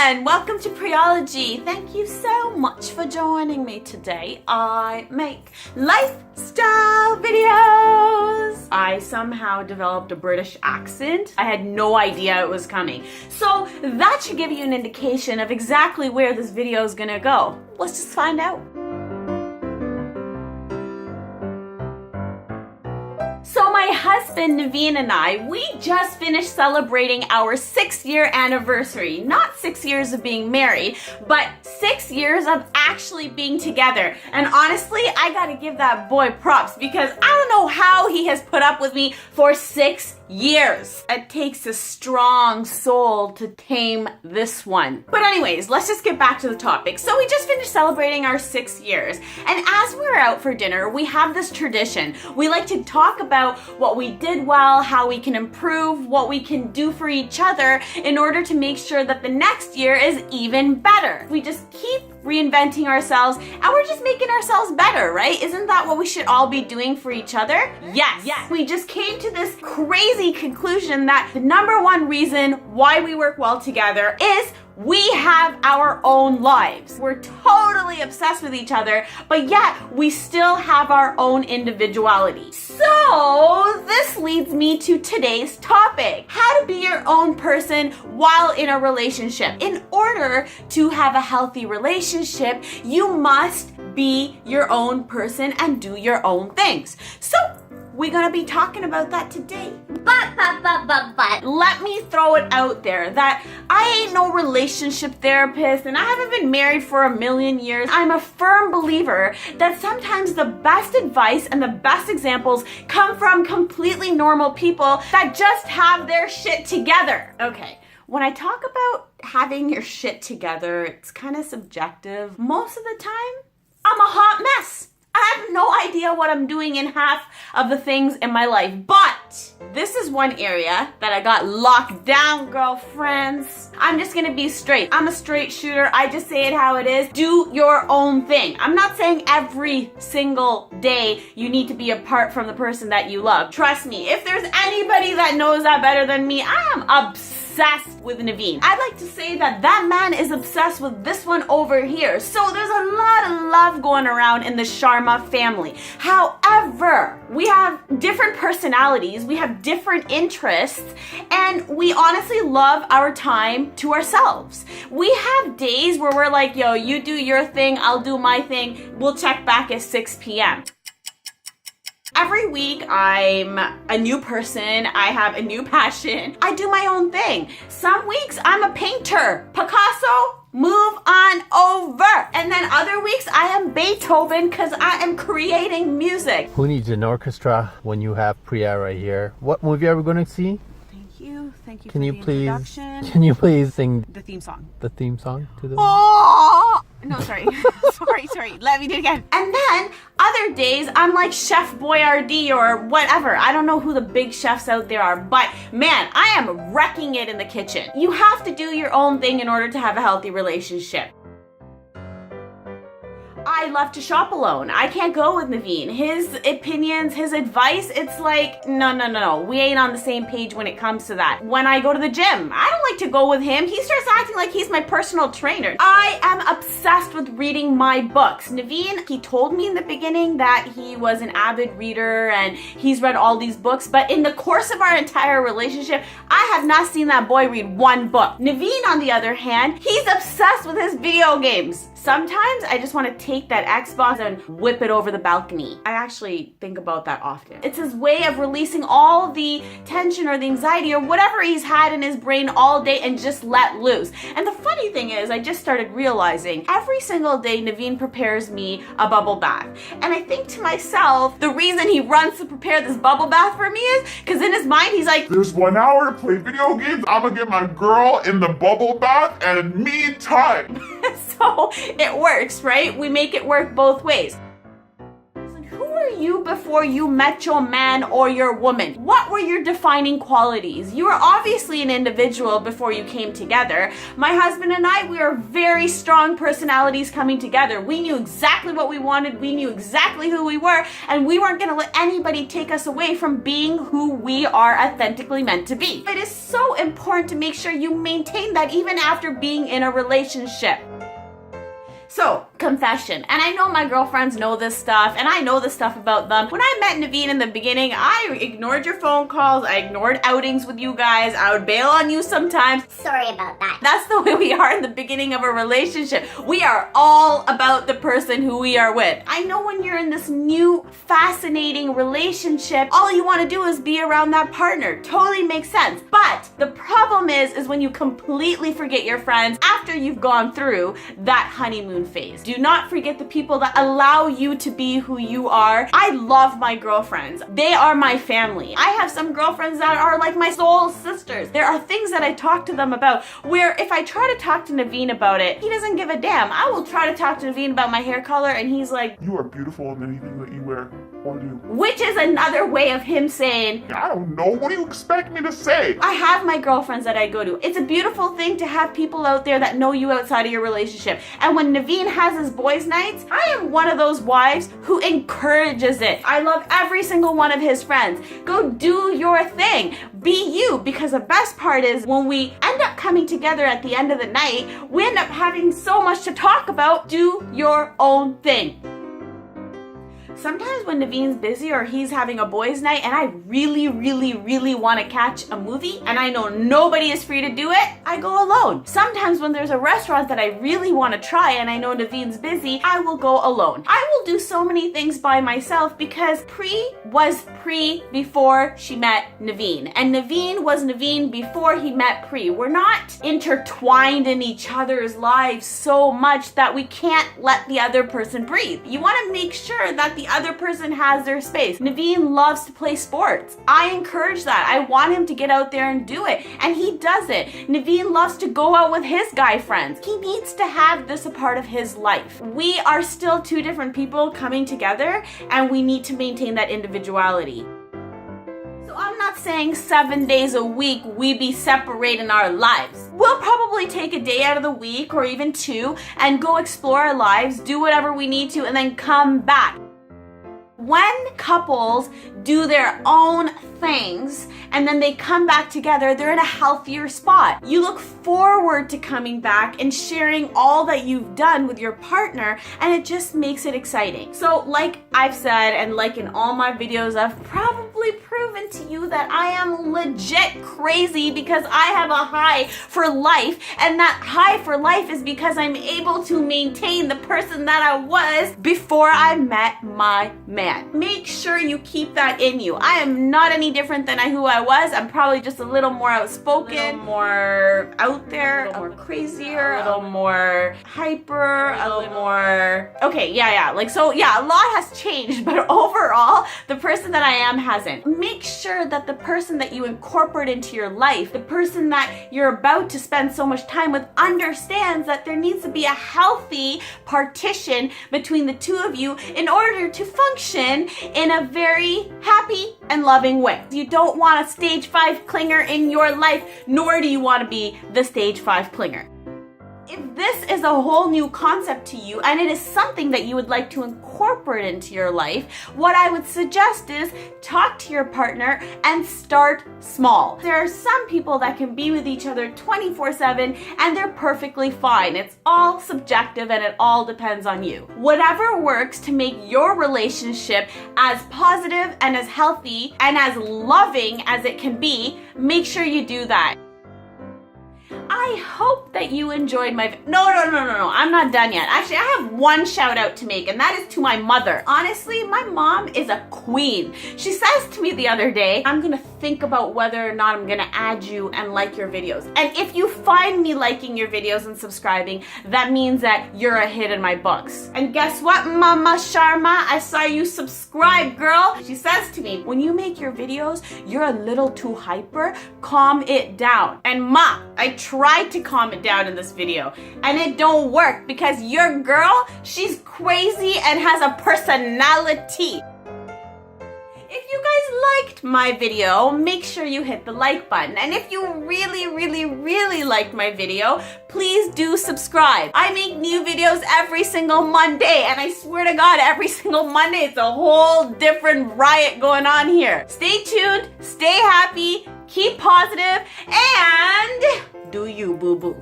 everyone, welcome to Priology. Thank you so much for joining me today. I make lifestyle videos. I somehow developed a British accent. I had no idea it was coming. So that should give you an indication of exactly where this video is gonna go. Let's just find out. So my husband Naveen and I, we just finished celebrating our 6-year anniversary. Not 6 years of being married, but 6 years of actually being together. And honestly, I gotta give that boy props because I don't know how he has put up with me for 6 years. It takes a strong soul to tame this one. But anyways, let's just get back to the topic. So we just finished celebrating our 6 years. And as we were out for dinner, we have this tradition. We like to talk about what we did well, how we can improve, what we can do for each other in order to make sure that the next year is even better. We just keep reinventing ourselves and we're just making ourselves better, right? Isn't that what we should all be doing for each other? Yes. We just came to this crazy conclusion that the number one reason why we work well together is we have our own lives. We're totally obsessed with each other, but yet we still have our own individuality. So this leads me to today's topic: how to be your own person while in a relationship. In order to have a healthy relationship, you must be your own person and do your own things. So we're gonna be talking about that today. But let me throw it out there that I ain't no relationship therapist and I haven't been married for a million years. I'm a firm believer that sometimes the best advice and the best examples come from completely normal people that just have their shit together. Okay, when I talk about having your shit together, it's kind of subjective. Most of the time, I'm a hot mess. I have no idea what I'm doing in half of the things in my life, but this is one area that I got locked down, girlfriends. I'm just gonna be straight. I'm a straight shooter. I just say it how it is. Do your own thing. I'm not saying every single day you need to be apart from the person that you love. Trust me, if there's anybody that knows that better than me, I am obsessed with Naveen. I'd like to say that that man is obsessed with this one over here. So there's a lot of love going around in the Sharma family. However, we have different personalities, we have different interests, and we honestly love our time to ourselves. We have days where we're like, yo, you do your thing, I'll do my thing. We'll check back at 6 p.m. Every week, I'm a new person. I have a new passion. I do my own thing. Some weeks, I'm a painter. Picasso, move on over. And then other weeks, I am Beethoven because I am creating music. Who needs an orchestra when you have Priya right here? What movie are we going to see? Thank you Can for you the please, introduction. Can you please sing The theme song. the theme song to the Oh! No, sorry. sorry. Let me do it again. And then other days, I'm like Chef Boyardee or whatever. I don't know who the big chefs out there are, but man, I am wrecking it in the kitchen. You have to do your own thing in order to have a healthy relationship. I love to shop alone. I can't go with Naveen. His opinions, his advice, it's like, no. We ain't on the same page when it comes to that. When I go to the gym, I don't like to go with him. He starts acting like he's my personal trainer. I am obsessed with reading my books. Naveen, he told me in the beginning that he was an avid reader and he's read all these books, but in the course of our entire relationship, I have not seen that boy read one book. Naveen, on the other hand, he's obsessed with his video games. Sometimes I just want to take that Xbox and whip it over the balcony. I actually think about that often. It's his way of releasing all the tension or the anxiety or whatever he's had in his brain all day and just let loose. And the funny thing is, I just started realizing every single day Naveen prepares me a bubble bath. And I think to myself, the reason he runs to prepare this bubble bath for me is because in his mind, he's like, there's 1 hour to play video games. I'm gonna get my girl in the bubble bath and me time. So it works, right? We make it work both ways. Who are you before you met your man or your woman? What were your defining qualities? You were obviously an individual before you came together. My husband and I, we are very strong personalities coming together. We knew exactly what we wanted, we knew exactly who we were, and we weren't going to let anybody take us away from being who we are authentically meant to be. It is so important to make sure you maintain that even after being in a relationship. So, confession, and I know my girlfriends know this stuff, and I know this stuff about them. When I met Naveen in the beginning, I ignored your phone calls, I ignored outings with you guys, I would bail on you sometimes. Sorry about that. That's the way we are in the beginning of a relationship. We are all about the person who we are with. I know when you're in this new, fascinating relationship, all you want to do is be around that partner. Totally makes sense. But the problem is when you completely forget your friends after you've gone through that honeymoon phase. Do not forget the people that allow you to be who you are. I love my girlfriends. They are my family. I have some girlfriends that are like my soul sisters. There are things that I talk to them about where if I try to talk to Naveen about it, he doesn't give a damn. I will try to talk to Naveen about my hair color and he's like, You are beautiful in anything that you wear or do. Which is another way of him saying, I don't know. What do you expect me to say? I have my girlfriends that I go to. It's a beautiful thing to have people out there that know you outside of your relationship. And when Naveen has his boys' nights, I am one of those wives who encourages it. I love every single one of his friends. Go do your thing. Be you. Because the best part is when we end up coming together at the end of the night, we end up having so much to talk about. Do your own thing. Sometimes when Naveen's busy or he's having a boys' night and I really want to catch a movie and I know nobody is free to do it, I go alone. Sometimes when there's a restaurant that I really want to try and I know Naveen's busy, I will go alone. I will do so many things by myself because Pri was Pri before she met Naveen. And Naveen was Naveen before he met Pri. We're not intertwined in each other's lives so much that we can't let the other person breathe. You want to make sure that the other person has their space. Naveen loves to play sports. I encourage that. I want him to get out there and do it. And he does it. Naveen loves to go out with his guy friends. He needs to have this a part of his life. We are still two different people coming together and we need to maintain that individuality. So I'm not saying 7 days a week we be separating our lives. We'll probably take a day out of the week or even 2 and go explore our lives, do whatever we need to, and then come back. When couples do their own things and then they come back together, they're in a healthier spot. You look forward to coming back and sharing all that you've done with your partner, and it just makes it exciting. So like I've said, and like in all my videos, I've probably proven to you that I am legit crazy because I have a high for life, and that high for life is because I'm able to maintain the person that I was before I met my man. Make sure you keep that in you. I am not any different than who I was. I'm probably just a little more outspoken, a little more out there, a little more crazier, a little more hyper, a little more... Okay, yeah. A lot has changed, but overall, the person that I am hasn't. Make sure that the person that you incorporate into your life, the person that you're about to spend so much time with, understands that there needs to be a healthy partition between the two of you in order to function in a very happy and loving way. You don't want a stage 5 clinger in your life, nor do you want to be the stage 5 clinger. If this is a whole new concept to you and it is something that you would like to incorporate into your life, what I would suggest is talk to your partner and start small. There are some people that can be with each other 24/7 and they're perfectly fine. It's all subjective and it all depends on you. Whatever works to make your relationship as positive and as healthy and as loving as it can be, make sure you do that. I hope that you enjoyed my... No, I'm not done yet. Actually, I have one shout out to make, and that is to my mother. Honestly, my mom is a queen. She says to me the other day, I'm gonna think about whether or not I'm gonna add you and like your videos. And if you find me liking your videos and subscribing, that means that you're a hit in my books. And guess what, Mama Sharma? I saw you subscribe, girl. She says to me, when you make your videos, you're a little too hyper. Calm it down. And Ma, I tried to calm it down in this video and it don't work because your girl, she's crazy and has a personality. liked my video, make sure you hit the like button. And if you really liked my video, please do subscribe. I make new videos every single Monday, and I swear to God, every single Monday it's a whole different riot going on here. Stay tuned, stay happy, keep positive, and do you, boo-boo.